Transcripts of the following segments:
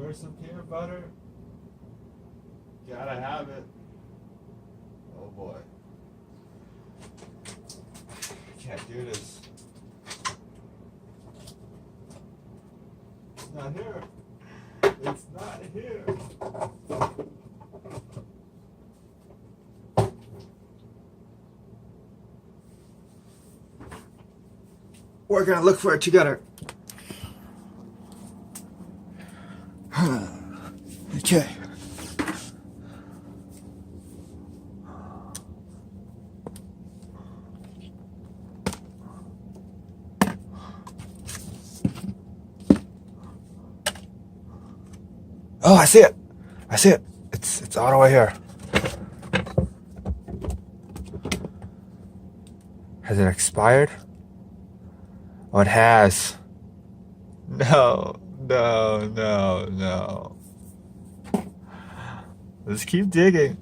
for some peanut butter? Gotta have it. Oh boy. Can't do this. It's not here. It's not here. We're gonna look for it together. Okay. Oh, I see it. I see it. It's all the way here. Has it expired? Oh, it has. No, no, no, no. Let's keep digging.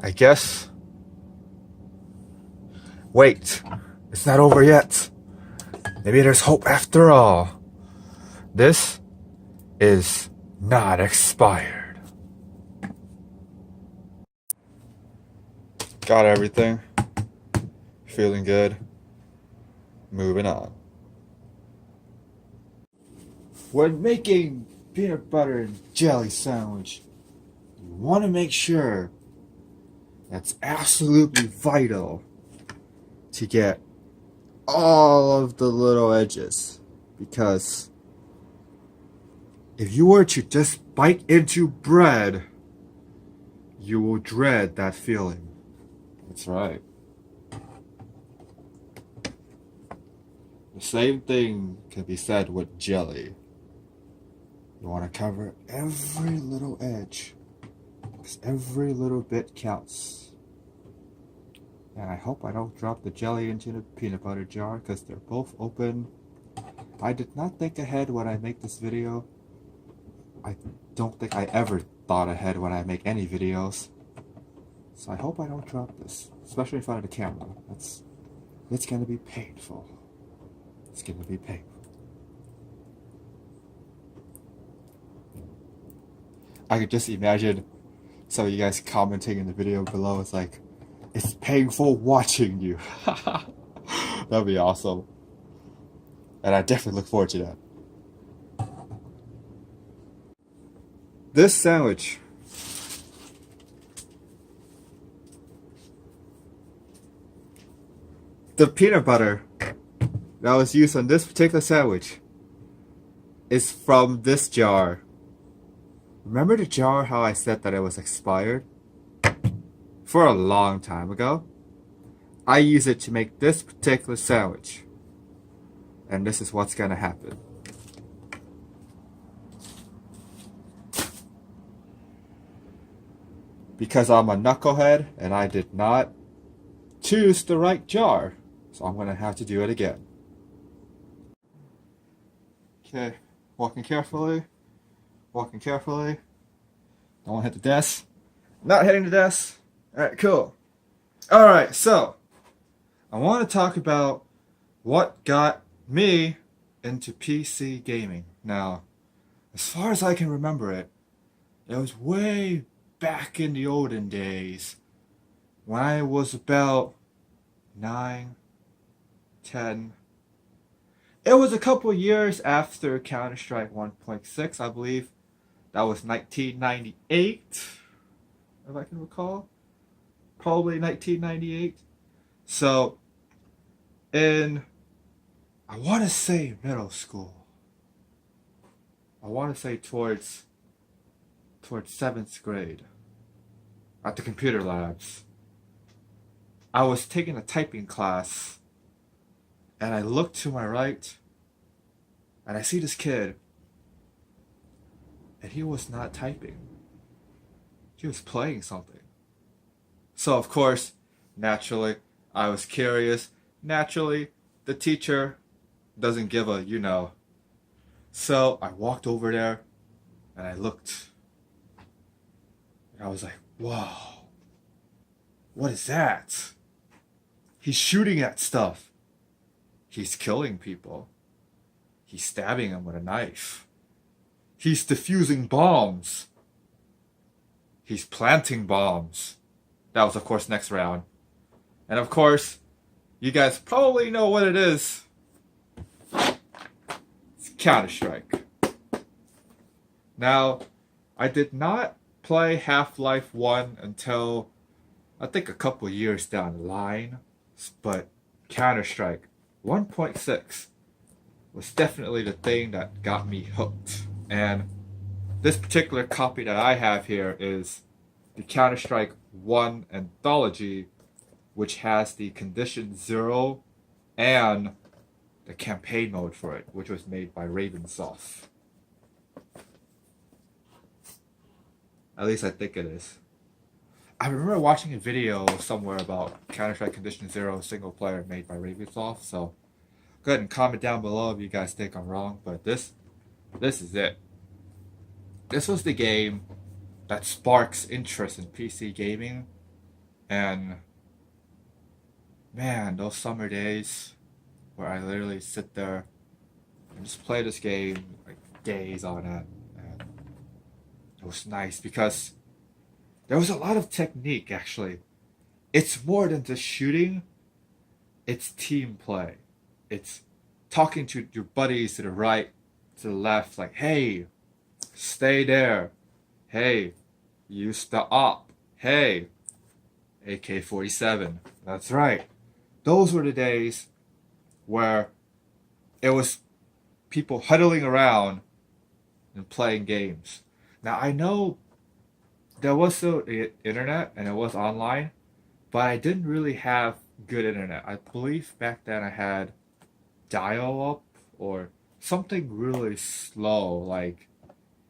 I guess. Wait, it's not over yet. Maybe there's hope after all. This is not expired. Got everything. Feeling good. Moving on. When making peanut butter and jelly sandwich, you want to make sure that's absolutely vital to get all of the little edges, because if you were to just bite into bread, you will dread that feeling. That's right. The same thing can be said with jelly. You want to cover every little edge, because every little bit counts. And I hope I don't drop the jelly into the peanut butter jar, because they're both open. I did not think ahead when I make this video. I don't think I ever thought ahead when I make any videos. So I hope I don't drop this, especially in front of the camera. It's gonna be painful. It's gonna be painful. I could just imagine some of you guys commenting in the video below. It's like, it's painful watching you. That'd be awesome. And I definitely look forward to that. This sandwich the peanut butter that was used on this particular sandwich is from this jar. Remember the jar how I said that it was expired? For a long time ago. I use it to make this particular sandwich. And this is what's gonna happen. Because I'm a knucklehead and I did not choose the right jar. So I'm gonna have to do it again. Okay, walking carefully. Walking carefully. Don't want to hit the desk. Not hitting the desk. Alright, cool. Alright, so I want to talk about what got me into PC gaming. Now, as far as I can remember it was way back in the olden days when I was about 9, 10. It was a couple years after Counter-Strike 1.6, I believe. That was 1998, if I can recall. Probably 1998. So, in, I want to say middle school. I want to say towards 7th grade. At the computer labs. I was taking a typing class. And I look to my right. And I see this kid. And he was not typing. He was playing something. So of course, naturally, I was curious. Naturally, the teacher doesn't give a you know. So I walked over there and I looked. I was like, whoa, what is that? He's shooting at stuff. He's killing people. He's stabbing them with a knife. He's defusing bombs. He's planting bombs. That was, of course, next round. And of course, you guys probably know what it is. It's Counter-Strike. Now, I did not play Half-Life 1 until I think a couple years down the line. But Counter-Strike 1.6 was definitely the thing that got me hooked. And this particular copy that I have here is the Counter-Strike 1 Anthology, which has the Condition Zero and the campaign mode for it, which was made by Ravensoft. At least I think it is. I remember watching a video somewhere about Counter-Strike Condition Zero single player made by Ravensoft, so go ahead and comment down below if you guys think I'm wrong, but this is it. This was the game that sparks interest in PC gaming, and man, those summer days where I literally sit there and just play this game like days on it, and it was nice because there was a lot of technique actually. It's more than just shooting, it's team play. It's talking to your buddies to the right, to the left, like, hey, stay there. Hey, use the op. Hey, AK-47. That's right. Those were the days where it was people huddling around and playing games. Now, I know there was still internet and it was online, but I didn't really have good internet. I believe back then I had dial-up or something really slow, like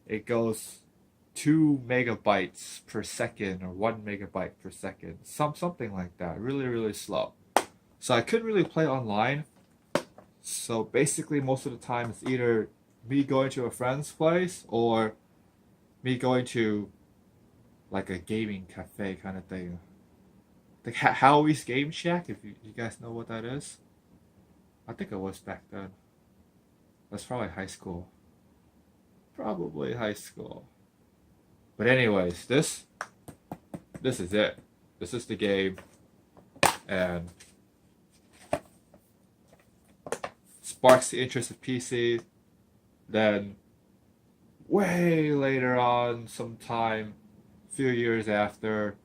it goes 2 megabytes per second or 1 megabyte per second, something like that, really slow. So I couldn't really play online. So basically most of the time it's either me going to a friend's place or me going to like a gaming cafe kind of thing. Like Howie's Game Shack, if you guys know what that is. I think it was back then. That's probably high school. Probably high school. But anyways, this is it. This is the game. And sparks the interest of PC. Then way later on, sometime, a few years after,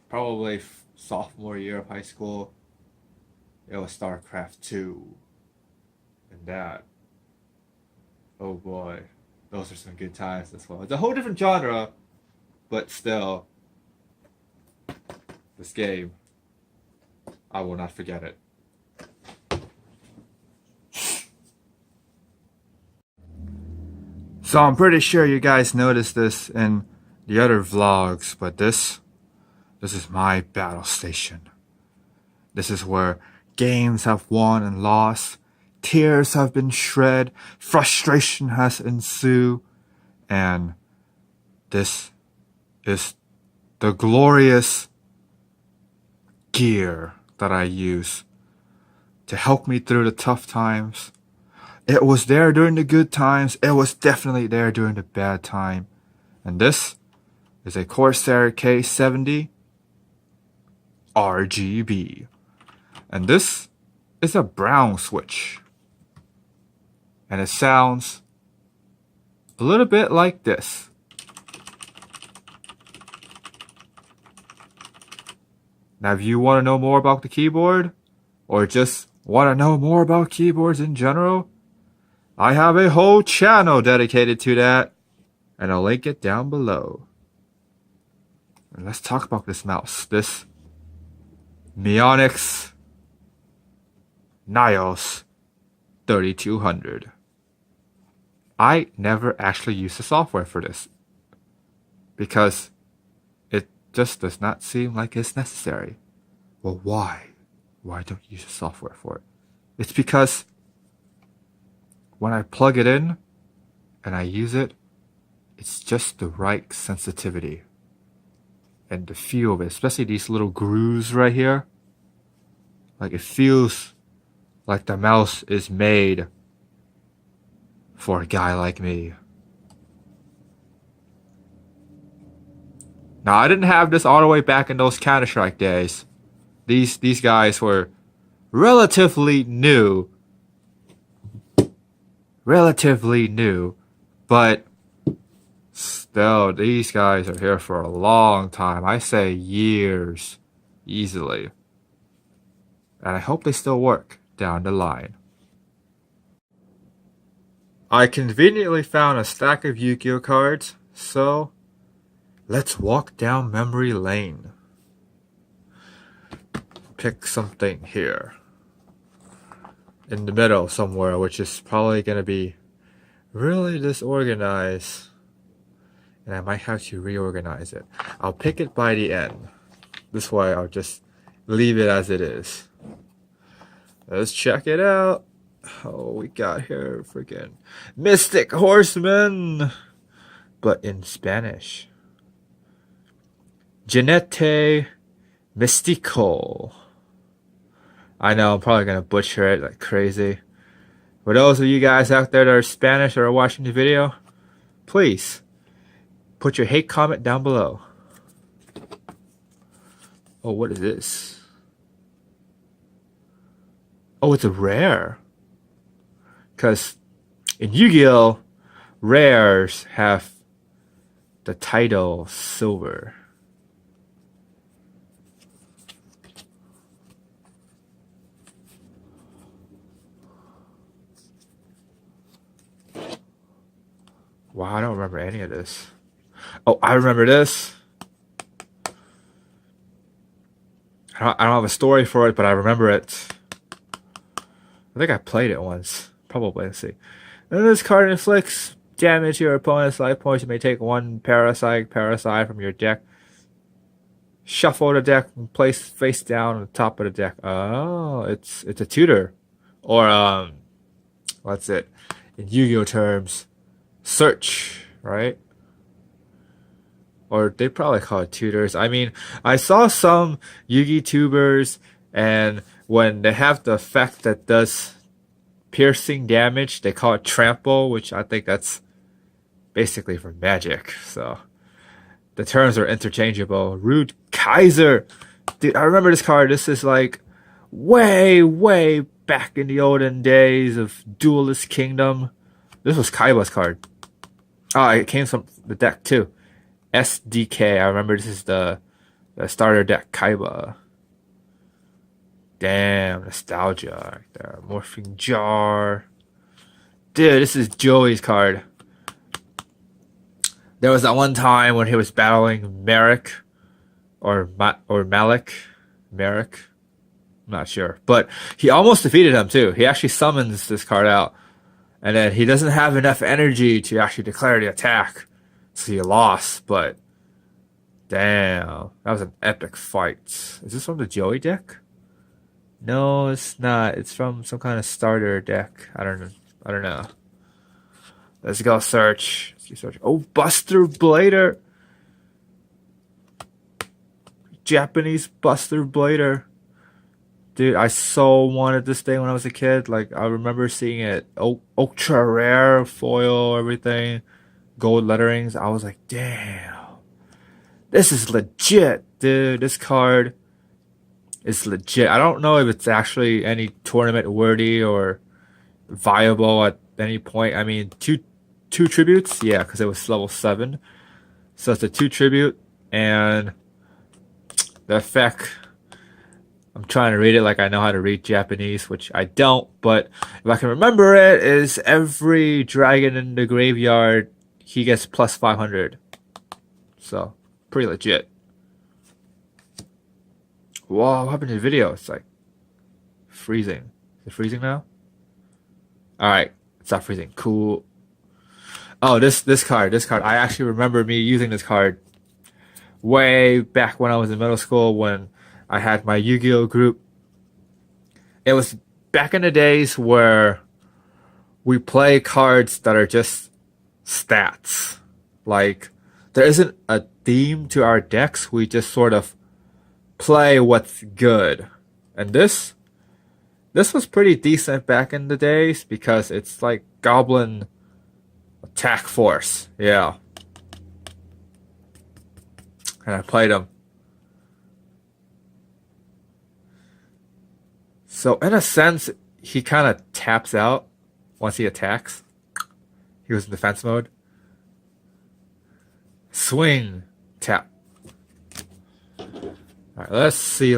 probably sophomore year of high school, it was StarCraft 2. And that, oh boy, those are some good times as well. It's a whole different genre, but still, this game, I will not forget it. So I'm pretty sure you guys noticed this in the other vlogs, but this is my battle station. This is where games have won and lost, tears have been shed, frustration has ensued, and this is the glorious gear that I use to help me through the tough times. It was there during the good times, it was definitely there during the bad time. And this is a Corsair K70 RGB. And this is a brown switch. And it sounds a little bit like this. Now, if you want to know more about the keyboard, or just want to know more about keyboards in general, I have a whole channel dedicated to that, and I'll link it down below. And let's talk about this mouse. This Mionix Nios 3200. I never actually used the software for this because it just does not seem like it's necessary. Well, why? Why don't you use the software for it? It's because when I plug it in and I use it, it's just the right sensitivity. and the feel of it, especially these little grooves right here. Like, it feels like the mouse is made for a guy like me. Now, I didn't have this all the way back in those Counter-Strike days. These guys were relatively new. But still, these guys are here for a long time. I say years, easily. And I hope they still work down the line. I conveniently found a stack of YuGiOh cards, so let's walk down memory lane. Pick something here in the middle somewhere, which is probably going to be really disorganized, and I might have to reorganize it. I'll pick it by the end. This way I'll just leave it as it is. Let's check it out. Oh, we got here freaking Mystic Horseman, but in Spanish. Jinete Mystico. I know I'm probably gonna butcher it like crazy. For those of you guys out there that are Spanish or are watching the video, please put your hate comment down below. Oh, what is this? Oh, it's a rare. Because in YuGiOh, rares have the title silver. Wow, I don't remember any of this. Oh, I remember this. I don't have a story for it, but I remember it. I think I played it once. Probably. Let's see. And this card inflicts damage to your opponent's life points. You may take one parasite from your deck. Shuffle the deck and place face down on the top of the deck. Oh, it's a tutor. Or, what's it? In YuGiOh terms, search, right? Or they probably call it tutors. I mean, I saw some Yugi tubers, and when they have the effect that does piercing damage, they call it trample, which I think that's basically for magic. So the terms are interchangeable. Rude Kaiser. Dude, I remember this card. This is like way back in the olden days of Duelist Kingdom. This was Kaiba's card. Oh, it came from the deck too. SDK. I remember this is the starter deck Kaiba. Damn, nostalgia right there. Morphing Jar. Dude, this is Joey's card. There was that one time when he was battling Merrick or Malik. Merrick. I'm not sure. But he almost defeated him too. He actually summons this card out. And then he doesn't have enough energy to actually declare the attack. So he lost, but damn. That was an epic fight. Is this from the Joey deck? No, it's not. It's from some kind of starter deck. I don't know. Let's go search. Let's keep searching. Oh, Buster Blader. Japanese Buster Blader. Dude, I so wanted this thing when I was a kid. Like, I remember seeing it. Ultra rare foil, everything. Gold letterings. I was like, damn. This is legit, dude. This card is legit. I don't know if it's actually any tournament worthy or viable at any point. I mean, two tributes? Yeah, because it was level 7. So it's a 2 tribute. And the effect, I'm trying to read it like I know how to read Japanese, which I don't. But if I can remember it, is every dragon in the graveyard, he gets plus 500. So, pretty legit. Wow, what happened to the video? It's like freezing. Is it freezing now? Alright, it's not freezing. Cool. Oh, this card. I actually remember me using this card way back when I was in middle school when I had my YuGiOh group. It was back in the days where we play cards that are just stats. Like there isn't a theme to our decks. We just sort of play what's good. And this was pretty decent back in the days because it's like Goblin Attack Force. Yeah. And I played him. So in a sense, he kind of taps out once he attacks. He was in defense mode. Swing. Tap. Alright, let's see.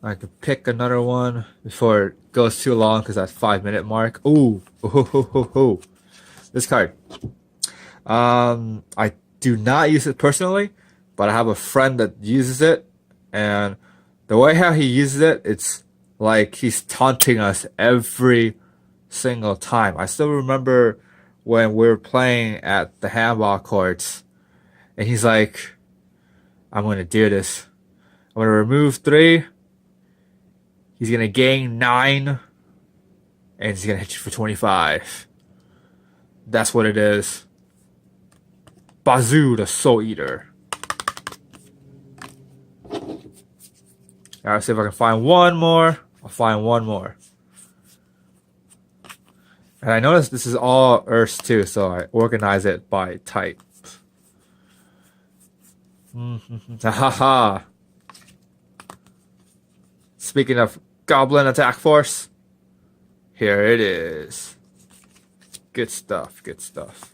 I could pick another one before it goes too long because that's 5-minute mark. Ooh. This card. I do not use it personally, but I have a friend that uses it, and the way how he uses it, it's like he's taunting us every single time. I still remember when we were playing at the handball courts, and he's like, I'm going to do this. I'm going to remove 3. He's going to gain 9, and he's going to hit you for 25. That's what it is. Bazoo, the Soul Eater. Alright, see if I can find one more. I'll find one more. And I noticed this is all Earths too, so I organize it by type. Haha. Speaking of Goblin Attack Force, here it is. Good stuff, good stuff.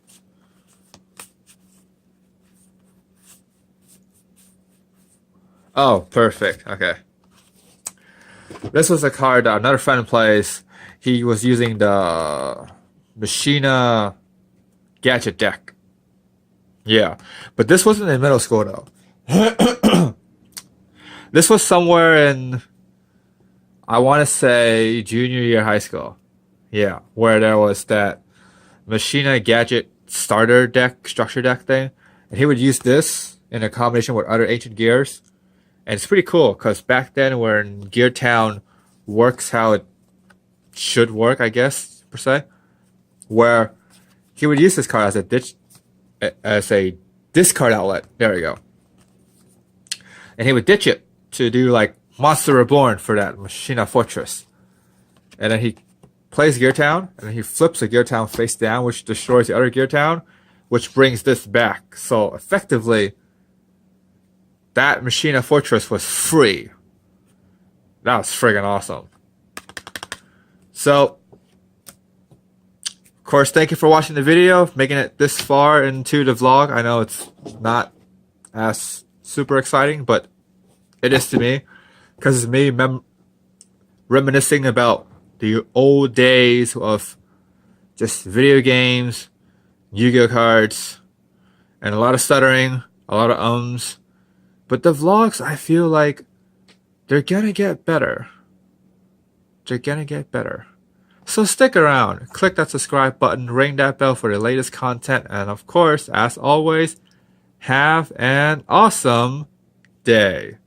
Oh, perfect. Okay. This was a card that another friend plays. He was using the Machina Gadget deck. Yeah. But this wasn't in middle school though. This was somewhere in, I want to say, junior year high school. Yeah. Where there was that Machina Gadget starter deck, structure deck thing. And he would use this in a combination with other ancient gears. And it's pretty cool because back then when Gear Town works how it should work, I guess, per se, where he would use this card as a discard outlet. There we go. And he would ditch it to do like Monster Reborn for that Machina Fortress. And then he plays Gear Town, and then he flips the Gear Town face down, which destroys the other Gear Town, which brings this back. So effectively, that Machina Fortress was free. That was friggin' awesome. So, of course, thank you for watching the video, making it this far into the vlog. I know it's not as super exciting, but it is to me. Because it's me reminiscing about the old days of just video games, Yu-Gi-Oh cards, and a lot of stuttering, a lot of ums. But the vlogs, I feel like they're gonna get better. They're gonna get better. So stick around, click that subscribe button, ring that bell for the latest content, and of course, as always, have an awesome day.